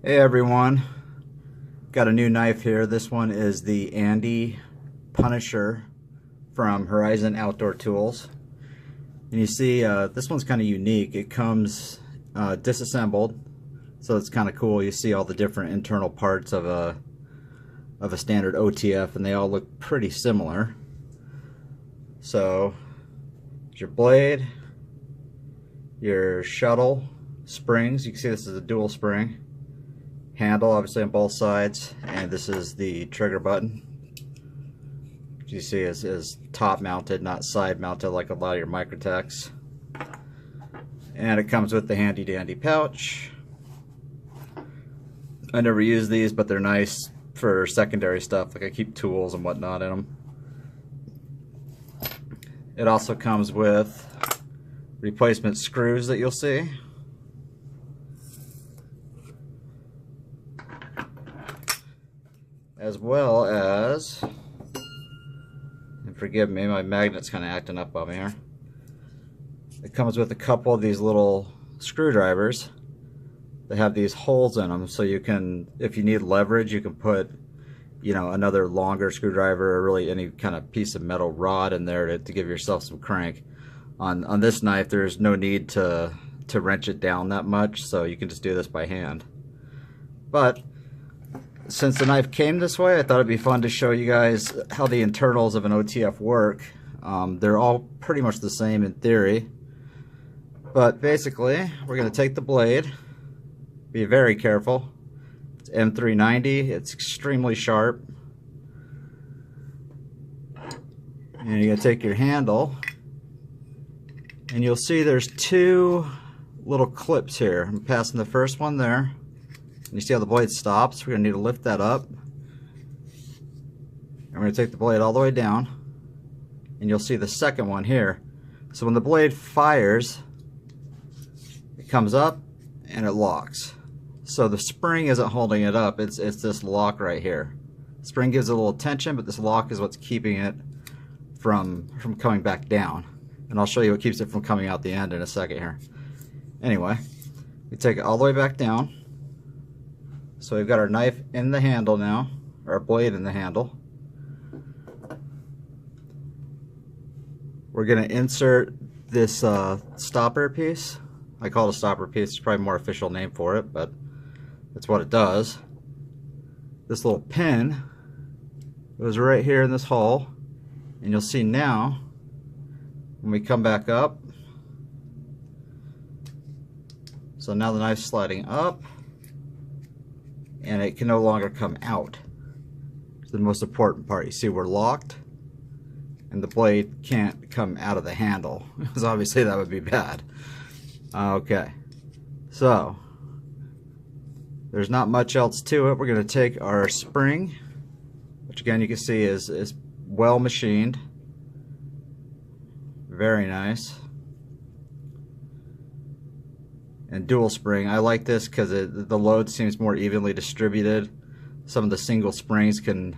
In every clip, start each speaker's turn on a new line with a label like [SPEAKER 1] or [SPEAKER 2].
[SPEAKER 1] Hey everyone, got a new knife here. This one is the Andy Punisher from Horizon Outdoor Tools. And you see this one's kind of unique. It comes disassembled, so it's kind of cool. You see all the different internal parts of a standard OTF, and they all look pretty similar. So your blade, your shuttle, springs. You can see this is a dual spring. Handle obviously on both sides, and this is the trigger button, which you see is top mounted, not side mounted like a lot of your Microtechs. And it comes with the handy dandy pouch. I never use these, but they're nice for secondary stuff, like I keep tools and whatnot in them. It also comes with replacement screws that you'll see. As well as, and forgive me, my magnet's kind of acting up on me here. It comes with a couple of these little screwdrivers. They have these holes in them, so you can, if you need leverage, you can put, you know, another longer screwdriver or really any kind of piece of metal rod in there to give yourself some crank. On this knife, there's no need to wrench it down that much, so you can just do this by hand. But since the knife came this way, I thought it'd be fun to show you guys how the internals of an OTF work. They're all pretty much the same in theory, but basically we're going to take the blade. Be very careful. It's M390. It's extremely sharp. And you're going to take your handle, and you'll see there's two little clips here. I'm passing the first one there. You see how the blade stops? We're going to need to lift that up. And we're going to take the blade all the way down. And you'll see the second one here. So when the blade fires, it comes up and it locks. So the spring isn't holding it up. It's this lock right here. Spring gives it a little tension, but this lock is what's keeping it from coming back down. And I'll show you what keeps it from coming out the end in a second here. Anyway, we take it all the way back down. So we've got our knife in the handle now, or our blade in the handle. We're going to insert this stopper piece. I call it a stopper piece. It's probably a more official name for it, but that's what it does. This little pin goes right here in this hole, and you'll see now when we come back up. So now the knife's sliding up, and it can no longer come out. It's the most important part. You see we're locked, and the blade can't come out of the handle, because obviously that would be bad. Okay, so there's not much else to it. We're going to take our spring, which again you can see is well machined. Very nice. And dual spring. I like this because the load seems more evenly distributed. Some of the single springs can,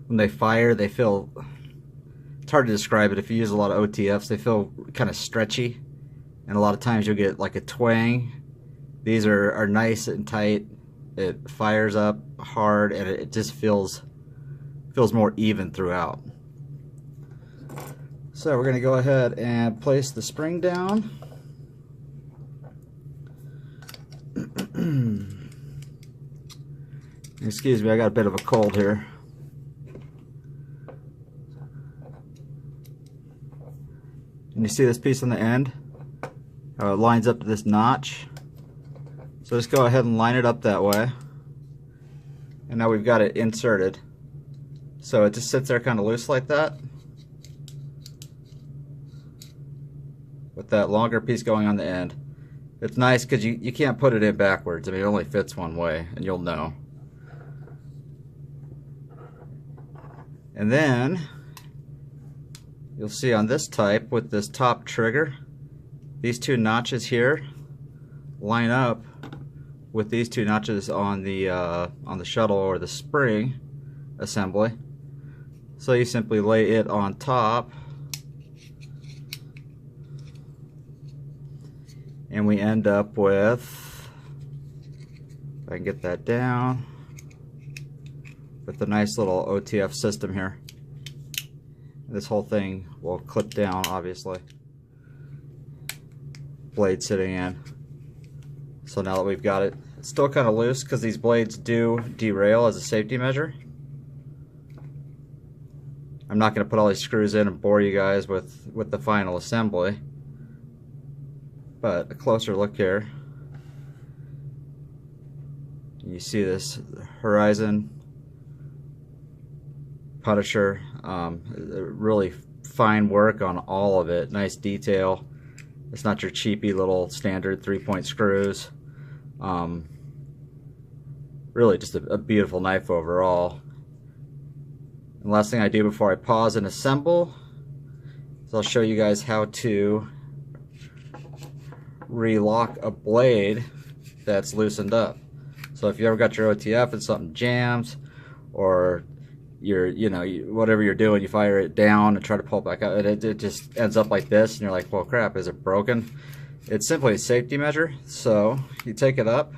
[SPEAKER 1] when they fire, they feel, it's hard to describe it. If you use a lot of OTFs, they feel kind of stretchy, and a lot of times you'll get like a twang. These are nice and tight. It fires up hard, and it just feels more even throughout. So we're going to go ahead and place the spring down. Excuse me, I got a bit of a cold here. And you see this piece on the end? How it lines up to this notch. So just go ahead and line it up that way. And now we've got it inserted. So it just sits there kind of loose like that, with that longer piece going on the end. It's nice because you can't put it in backwards. I mean, it only fits one way, and you'll know. And then you'll see on this type with this top trigger, these two notches here line up with these two notches on the shuttle or the spring assembly. So you simply lay it on top, and we end up with, if I can get that down with the nice little OTF system here. This whole thing will clip down, obviously. Blade sitting in. So now that we've got it, it's still kind of loose because these blades do derail as a safety measure. I'm not going to put all these screws in and bore you guys with the final assembly, but a closer look here. You see this Horizon Punisher, really fine work on all of it, nice detail. It's not your cheapy little standard 3-point screws. Really just a beautiful knife overall. And last thing I do before I pause and assemble is I'll show you guys how to relock a blade that's loosened up. So if you ever got your OTF and something jams, or whatever you're doing, you fire it down and try to pull it back out, it just ends up like this, and you're like, well, crap, is it broken? It's simply a safety measure. So you take it up,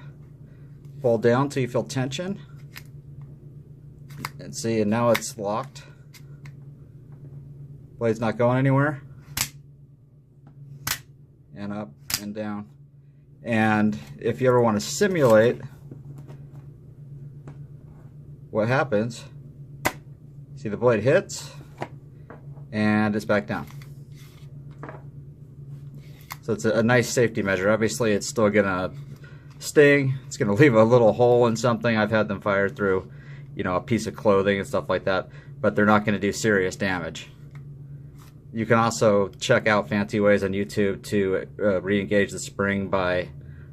[SPEAKER 1] pull down till you feel tension, and see, and now it's locked. Blade's not going anywhere. And up and down. And if you ever want to simulate what happens, see the blade hits and it's back down. So it's a nice safety measure. Obviously it's still gonna sting, it's gonna leave a little hole in something. I've had them fire through, a piece of clothing and stuff like that, but they're not gonna do serious damage. You can also check out fancy ways on YouTube to re-engage the spring by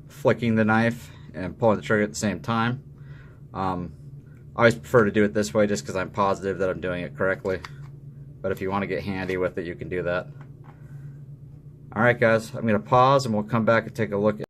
[SPEAKER 1] flicking the knife and pulling the trigger at the same time. I always prefer to do it this way just because I'm positive that I'm doing it correctly. But if you want to get handy with it, you can do that. Alright guys, I'm going to pause and we'll come back and take a look at